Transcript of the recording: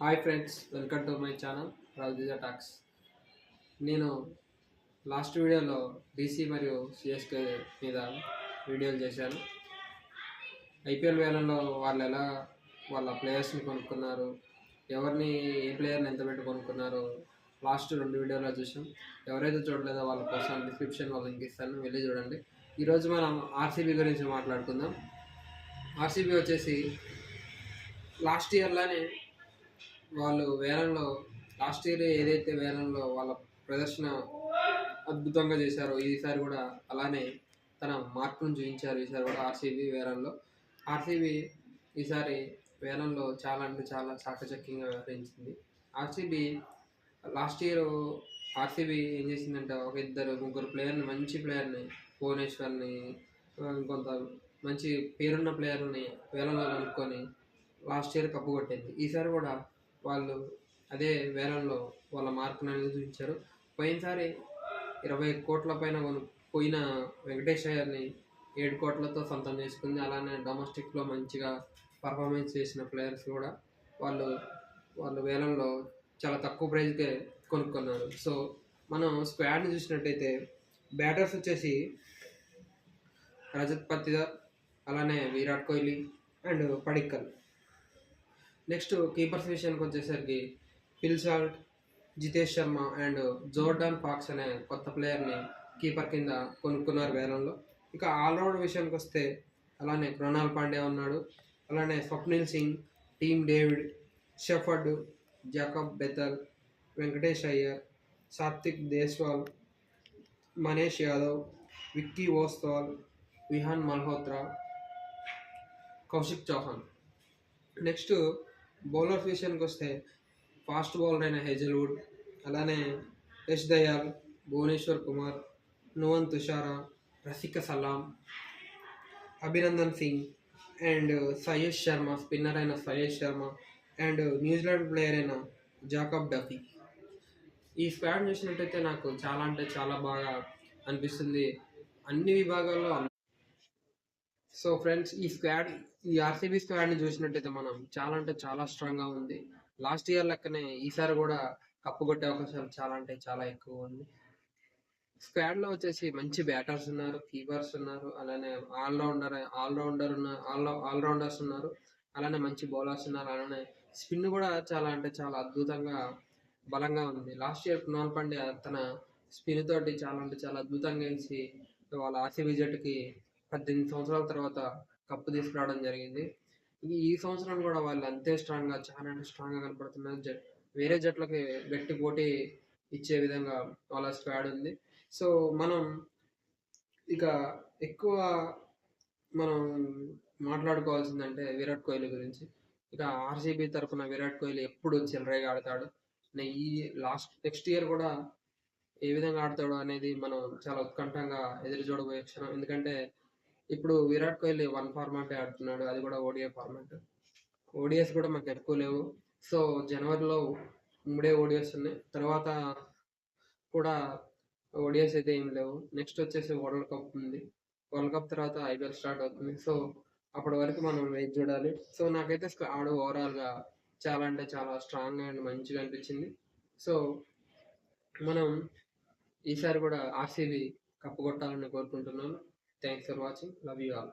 Hi friends, welcome to my channel Raviteja talks. నేను last వీడియోలో DC మరియు సిఎస్కే మీద వీడియోలు చేశాను. ఐపీఎల్ వేళల్లో వాళ్ళు ఎలా వాళ్ళ ప్లేయర్స్ని కొనుక్కున్నారు, ఎవరిని ఏ ప్లేయర్ని ఎంత పెట్టి కొనుక్కున్నారు లాస్ట్ 2 వీడియోలో చూసాం. ఎవరైతే చూడలేదో వాళ్ళ కోసం డిస్క్రిప్షన్లో లింక్ ఇస్తాను, వెళ్ళి చూడండి. ఈరోజు మనం ఆర్సీబీ గురించి మాట్లాడుకుందాం. ఆర్సీబీ వచ్చేసి లాస్ట్ ఇయర్లోనే వాళ్ళు వేలంలో లాస్ట్ ఇయర్ ఏదైతే వేలంలో వాళ్ళ ప్రదర్శన అద్భుతంగా చేశారో ఈసారి కూడా అలానే తన మార్పును చూపించారు. ఈసారి కూడా ఆర్సీబీ వేలంలో ఈసారి వేలంలో చాలా అంటే చాలా చాకచక్యంగా వ్యవహరించింది. ఆర్సీబీ లాస్ట్ ఇయర్ ఏం చేసిందంటే ఒక ముగ్గురు ప్లేయర్ని, మంచి ప్లేయర్ని, భువనేశ్వర్ని, కొంత మంచి పేరున్న ప్లేయర్ని వేలంలో కొనుక్కొని లాస్ట్ ఇయర్ కప్పు కొట్టింది. ఈసారి కూడా వాళ్ళు అదే వేలంలో వాళ్ళ మార్పును అనేది చూపించారు. పోయినసారి 20 కోట్ల పైన పోయిన వెంకటేష్ అయ్యర్ని 7 కోట్లతో సొంతం చేసుకుంది. అలానే డొమెస్టిక్లో మంచిగా పర్ఫార్మెన్స్ చేసిన ప్లేయర్స్ కూడా వాళ్ళు వేలంలో చాలా తక్కువ ప్రైజ్కే కొనుక్కున్నారు. సో మనం స్క్వాడ్ని చూసినట్టయితే బ్యాటర్స్ వచ్చేసి రజత్ పతిదార్, అలానే Virat Kohli and Padikkal. Next keepers విషయానికి వచ్చేసరికి Phil Salt, Jitesh Sharma and Jordan Fox అనే కొత్త ప్లేయర్ని కీపర్ కింద కొనుక్కున్నారు వేలంలో. ఇక ఆల్రౌండ్ విషయానికి వస్తే అలానే కృణాల్ పాండ్యా ఉన్నాడు, అలానే Swapnil Singh, team David, shepherd, Jacob Bethell, Venkatesh Iyer, Satvik Deswal, Manish Yadav, Vicky Oswal, Vihaan Malhotra, Kaushik Chauhan. Next bowlers విషయానికి వస్తే ఫాస్ట్ బౌలర్ అయిన హేజల్వుడ్, అలానే యష్ దయాల్, భువనేశ్వర్ కుమార్, నువన్ తుషారా, రసిక సలాం, అభినందన్ సింగ్ అండ్ సయేష్ శర్మ, స్పిన్నర్ అయిన సయేష్ శర్మ అండ్ న్యూజిలాండ్ ప్లేయర్ అయిన జాకబ్ డఫీ. ఈ స్క్వాడ్ చూసినట్టయితే నాకు చాలా అంటే చాలా బాగా అనిపిస్తుంది అన్ని విభాగాల్లో. సో ఫ్రెండ్స్, ఈ ఆర్సీబీ స్క్వాడ్ని చూసినట్టయితే మనం చాలా అంటే చాలా స్ట్రాంగ్గా ఉంది. లాస్ట్ ఇయర్ లెక్కనే ఈసారి కూడా కప్పు కొట్టే అవకాశాలు చాలా అంటే చాలా ఎక్కువ ఉంది. స్క్వాడ్లో వచ్చేసి మంచి బ్యాటర్స్ ఉన్నారు, కీపర్స్ ఉన్నారు, అలానే ఆల్రౌండర్స్ ఉన్నారు, అలానే మంచి బౌలర్స్ ఉన్నారు, అలానే స్పిన్ కూడా చాలా అంటే చాలా అద్భుతంగా బలంగా ఉంది. లాస్ట్ ఇయర్ కృణాల్ పాండ్యా తన స్పిన్ తోటి చాలా అంటే చాలా అద్భుతంగా వేసి వాళ్ళ ఆర్సీబీ జట్టుకి 18 సంవత్సరాల తర్వాత కప్పు తీసుకురావడం జరిగింది. ఈ సంవత్సరం కూడా వాళ్ళు అంతే స్ట్రాంగ్గా, చాలా అంటే స్ట్రాంగ్గా కనపడుతున్నారు. వేరే జట్లకి గట్టి పోటీ ఇచ్చే విధంగా వాళ్ళ స్క్వాడ్ ఉంది. సో మనం ఇక ఎక్కువ మనం మాట్లాడుకోవాల్సిందంటే విరాట్ కోహ్లీ గురించి. ఇక ఆర్సీబీ తరఫున విరాట్ కోహ్లీ ఎప్పుడు చిల్లరగా ఆడతాడు, ఈ నెక్స్ట్ ఇయర్ కూడా ఏ విధంగా ఆడతాడు అనేది మనం చాలా ఉత్కంఠంగా ఎదురు చూడబోయే క్షణం. ఎందుకంటే ఇప్పుడు విరాట్ కోహ్లీ 1 ఫార్మాటే ఆడుతున్నాడు, అది కూడా ఓడిఐ ఫార్మాట్. ఓడిఎస్ కూడా మాకు ఎక్కువ లేవు. సో జనవరిలో 3 ఓడిఎస్ ఉన్నాయి, తర్వాత కూడా ఓడిఎస్ అయితే ఏం లేవు. నెక్స్ట్ వచ్చేసి వరల్డ్ కప్ ఉంది, వరల్డ్ కప్ తర్వాత ఐపీఎల్ స్టార్ట్ అవుతుంది. సో అప్పటి వరకు మనం వెయిట్ చూడాలి. సో నాకైతే స్క్వాడ్ ఓవరాల్గా చాలా అంటే చాలా స్ట్రాంగ్ అండ్ మంచిగా అనిపించింది. సో మనం ఈసారి కూడా ఆర్సీబీ కప్పు కొట్టాలని కోరుకుంటున్నాను. Thanks for watching. Love you all.